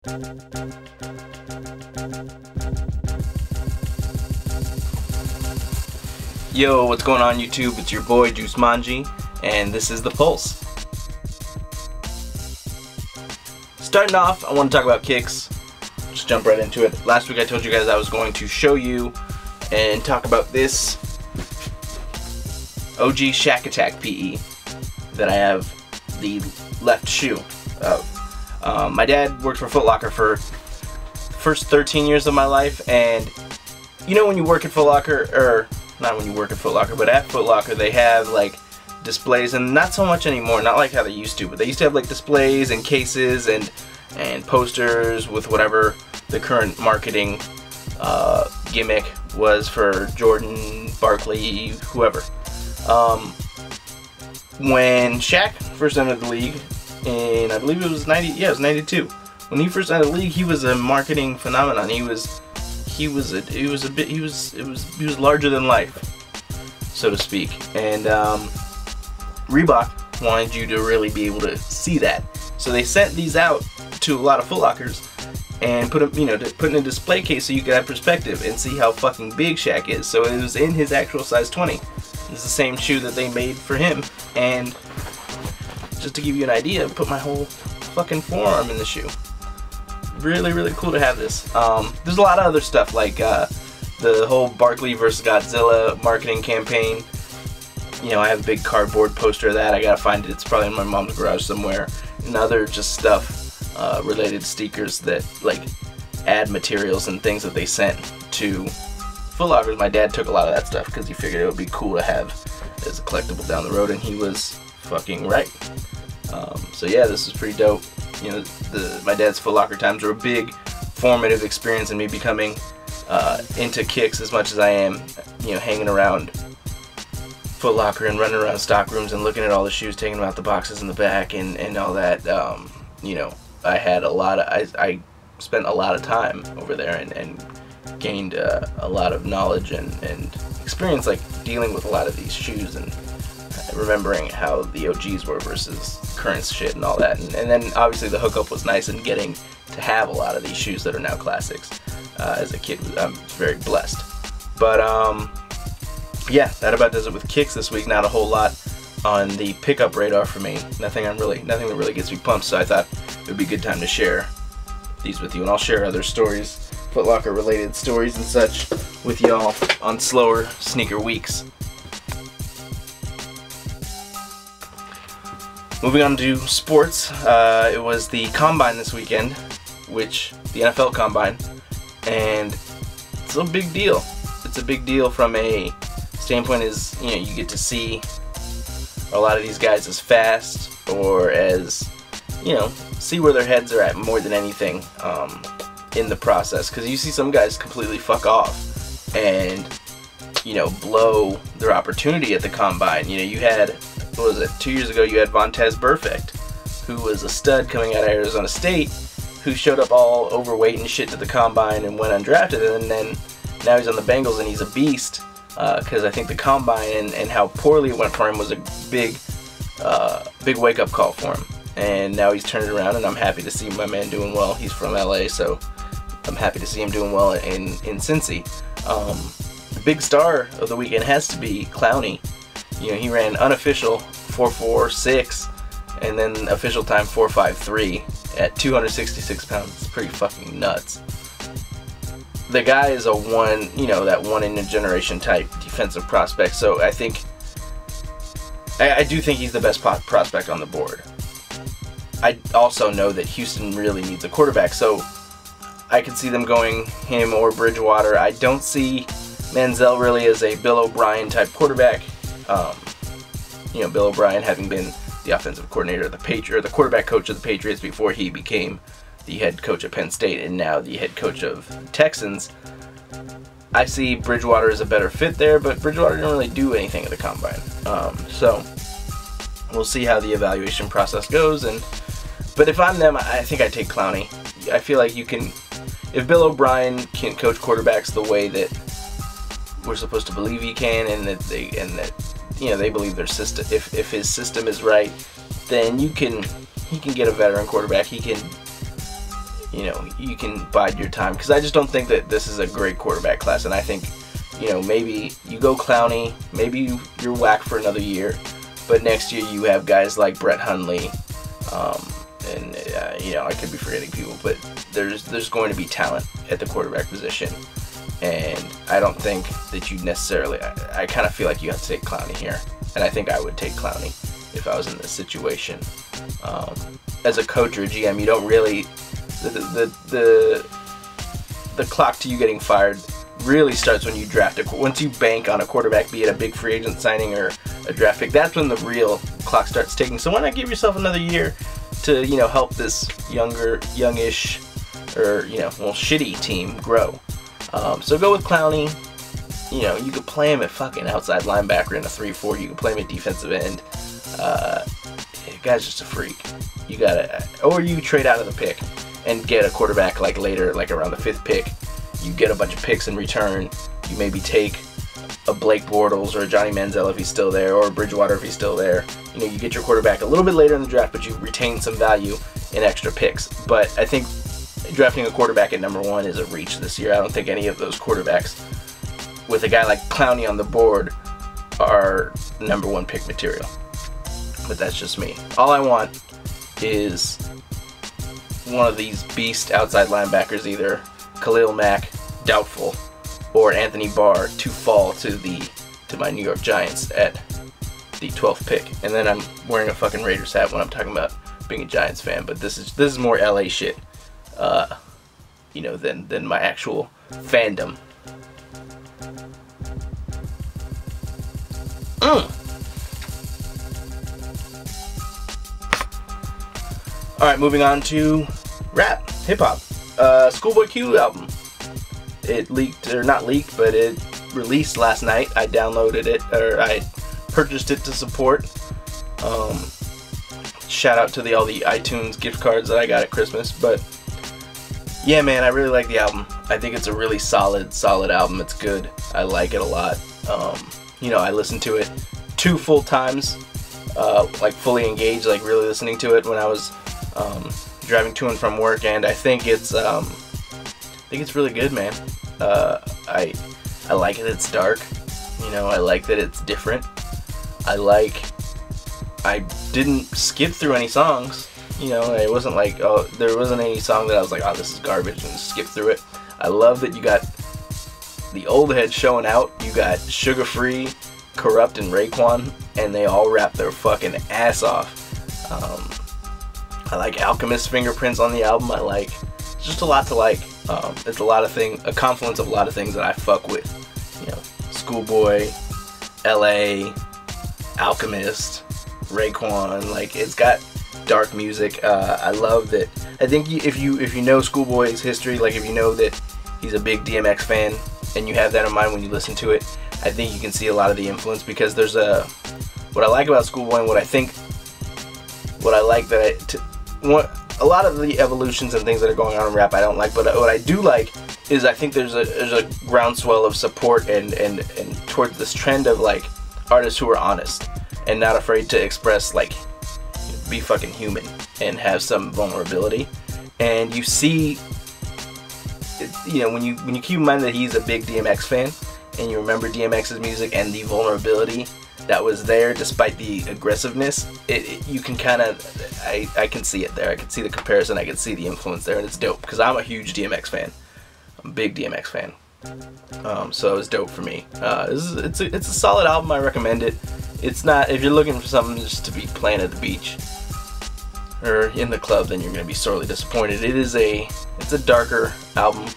Yo, what's going on YouTube? It's your boy Juice Manji, and this is The Pulse. Starting off, I want to talk about kicks. Just jump right into it. Last week I told you guys I was going to show you and talk about this OG Shack Attack PE that I have the left shoe of. My dad worked for Foot Locker for the first 13 years of my life, and you know when you work at Foot Locker, or not when you work at Foot Locker, but at Foot Locker they have like displays, and not so much anymore, not like how they used to, but they used to have like displays and cases and posters with whatever the current marketing gimmick was for Jordan, Barkley, whoever. When Shaq first entered the league in, I believe it was 92. When he first entered the league, he was a marketing phenomenon. He was larger than life, so to speak. And Reebok wanted you to really be able to see that, so they sent these out to a lot of Foot Lockers and put them, to put in a display case so you could have perspective and see how fucking big Shaq is. So it was in his actual size 20. It's the same shoe that they made for him, and just to give you an idea, I put my whole fucking forearm in the shoe. Really, really cool to have this. There's a lot of other stuff like the whole Barkley versus Godzilla marketing campaign. I have a big cardboard poster of that. I gotta find it. It's probably in my mom's garage somewhere. And other just stuff related to stickers that like ad materials and things that they sent to Foot Lockers. My dad took a lot of that stuff because he figured it would be cool to have as a collectible down the road, and he was fucking right. So yeah, this is pretty dope. My dad's Foot Locker times were a big formative experience in me becoming into kicks as much as I am, hanging around Foot Locker and running around stock rooms and looking at all the shoes, taking them out the boxes in the back and all that. I had I spent a lot of time over there and gained a lot of knowledge and experience, like dealing with a lot of these shoes and remembering how the OGs were versus current shit and all that. And then obviously the hookup was nice, and getting to have a lot of these shoes that are now classics. As a kid, I'm very blessed. But yeah, that about does it with kicks this week. Not a whole lot on the pickup radar for me. Nothing that really gets me pumped. So I thought it would be a good time to share these with you, and I'll share other stories, Foot Locker related stories and such, with y'all on slower sneaker weeks. Moving on to sports, it was the Combine this weekend, the NFL Combine, and it's a big deal. It's a big deal from a standpoint is, you get to see a lot of these guys as fast, or as, see where their heads are at more than anything in the process, because you see some guys completely fuck off and, blow their opportunity at the Combine. You had, what was it, 2 years ago, you had Vontaze Burfict, who was a stud coming out of Arizona State, who showed up all overweight and shit to the Combine and went undrafted, and then now he's on the Bengals and he's a beast, because I think the Combine and how poorly it went for him was a big wake-up call for him. And now he's turned it around, and I'm happy to see my man doing well. He's from LA, so I'm happy to see him doing well in Cincy. The big star of the weekend has to be Clowney. He ran unofficial 4.46 and then official time 4.53 at 266 pounds. It's pretty fucking nuts. The guy is that one in a generation type defensive prospect, so I do think he's the best prospect on the board. I also know that Houston really needs a quarterback, so I could see them going him or Bridgewater. I don't see Manziel really as a Bill O'Brien type quarterback. Bill O'Brien having been the offensive coordinator of the Patriots, or the quarterback coach of the Patriots before he became the head coach of Penn State and now the head coach of Texans. I see Bridgewater as a better fit there, but Bridgewater didn't really do anything at the Combine. So we'll see how the evaluation process goes. But if I'm them, I think I'd take Clowney. I feel like if Bill O'Brien can coach quarterbacks the way that we're supposed to believe he can, and that they believe their system, if his system is right, then he can get a veteran quarterback. He can you know, you can bide your time, because I just don't think that this is a great quarterback class. And I think, you know, maybe you go Clowney, maybe you're whack for another year, but next year you have guys like Brett Hundley, and you know, I could be forgetting people, but there's going to be talent at the quarterback position, and I don't think that you necessarily. I kind of feel like you have to take Clowney here, and I think I would take Clowney if I was in this situation. As a coach or a GM, you don't really the clock to you getting fired really starts when you draft once you bank on a quarterback, be it a big free agent signing or a draft pick. That's when the real clock starts ticking. So why not give yourself another year to, you know, help this youngish, or, you know, well, shitty team grow. So go with Clowney. You know, you could play him at fucking outside linebacker in a 3-4. You can play him at defensive end. The guy's just a freak. You gotta, or you trade out of the pick and get a quarterback like later, like around the 5th pick. You get a bunch of picks in return. You maybe take a Blake Bortles or a Johnny Manziel if he's still there, or Bridgewater if he's still there. You know, you get your quarterback a little bit later in the draft, but you retain some value in extra picks. But I think drafting a quarterback at number 1 is a reach this year. I don't think any of those quarterbacks with a guy like Clowney on the board are number 1 pick material. But that's just me. All I want is one of these beast outside linebackers, either Khalil Mack, doubtful, or Anthony Barr, to fall to my New York Giants at the 12th pick. And then I'm wearing a fucking Raiders hat when I'm talking about being a Giants fan. But this is more LA shit, you know, than my actual fandom. Alright, moving on to rap, hip-hop. Schoolboy Q album. It leaked, or not leaked, but it released last night. I downloaded it, or I purchased it to support. Shout out to all the iTunes gift cards that I got at Christmas. But yeah, man, I really like the album. I think it's a really solid album. It's good. I like it a lot. You know, I listened to it 2 full times, like fully engaged, like really listening to it when I was driving to and from work, and I think it's really good, man. I like that it's dark. You know, I like that it's different. I didn't skip through any songs. You know, it wasn't like, oh, there wasn't any song that I was like, oh, this is garbage, and skip through it. I love that you got the old heads showing out. You got Sugar Free, Corrupt, and Raekwon, and they all rap their fucking ass off. I like Alchemist's fingerprints on the album. It's just a lot to like. It's a confluence of a lot of things that I fuck with. You know, Schoolboy, LA, Alchemist, Raekwon. Like, it's got dark music. I love that. I think if you know Schoolboy's history, like if you know that he's a big DMX fan, and you have that in mind when you listen to it, I think you can see a lot of the influence, because there's what I like about Schoolboy, and what I like that a lot of the evolutions and things that are going on in rap I don't like, but what I do like is I think there's a groundswell of support and towards this trend of like artists who are honest and not afraid to express, like, be fucking human and have some vulnerability. And you see, you know, when you keep in mind that he's a big DMX fan, and you remember DMX's music and the vulnerability that was there despite the aggressiveness, you can kind of, I can see it there. I can see the comparison, I can see the influence there, and it's dope, because I'm a huge DMX fan. I'm a big DMX fan. So it was dope for me. It's a solid album. I recommend it. It's not, if you're looking for something just to be playing at the beach or in the club, then you're going to be sorely disappointed. It's a darker album.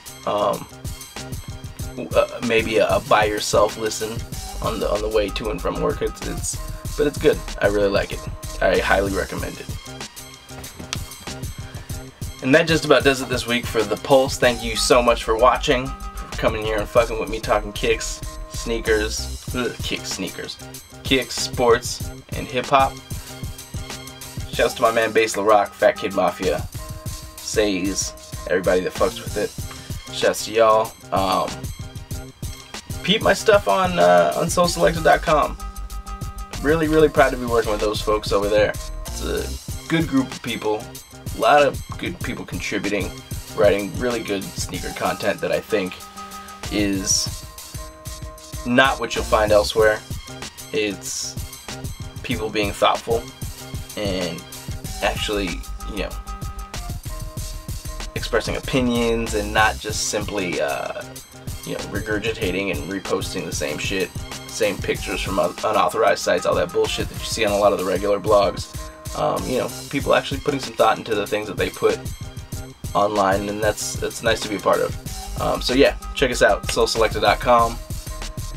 Maybe a by yourself listen on the way to and from work. But it's good. I really like it. I highly recommend it. And that just about does it this week for The Pulse. Thank you so much for watching, for coming here and fucking with me, talking kicks, sneakers, kicks, sports, and hip-hop. Shouts to my man Bass LaRock, Fat Kid Mafia, Says, everybody that fucks with it. Shouts to y'all. Peep my stuff on SoulSelector.com. Really, really proud to be working with those folks over there. It's a good group of people. A lot of good people contributing. writing really good sneaker content that I think is not what you'll find elsewhere. It's people being thoughtful and actually, you know, expressing opinions and not just simply, you know, regurgitating and reposting the same shit, same pictures from unauthorized sites, all that bullshit that you see on a lot of the regular blogs. You know, people actually putting some thought into the things that they put online, and that's nice to be a part of. So yeah, check us out, soulselected.com,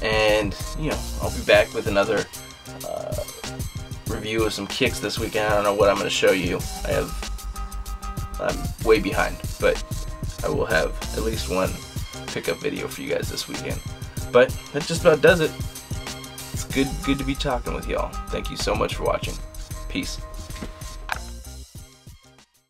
and you know, I'll be back with another review of some kicks this weekend. I don't know what I'm going to show you. I'm way behind, but I will have at least one pickup video for you guys this weekend. But that just about does it. It's good to be talking with y'all. Thank you so much for watching. Peace.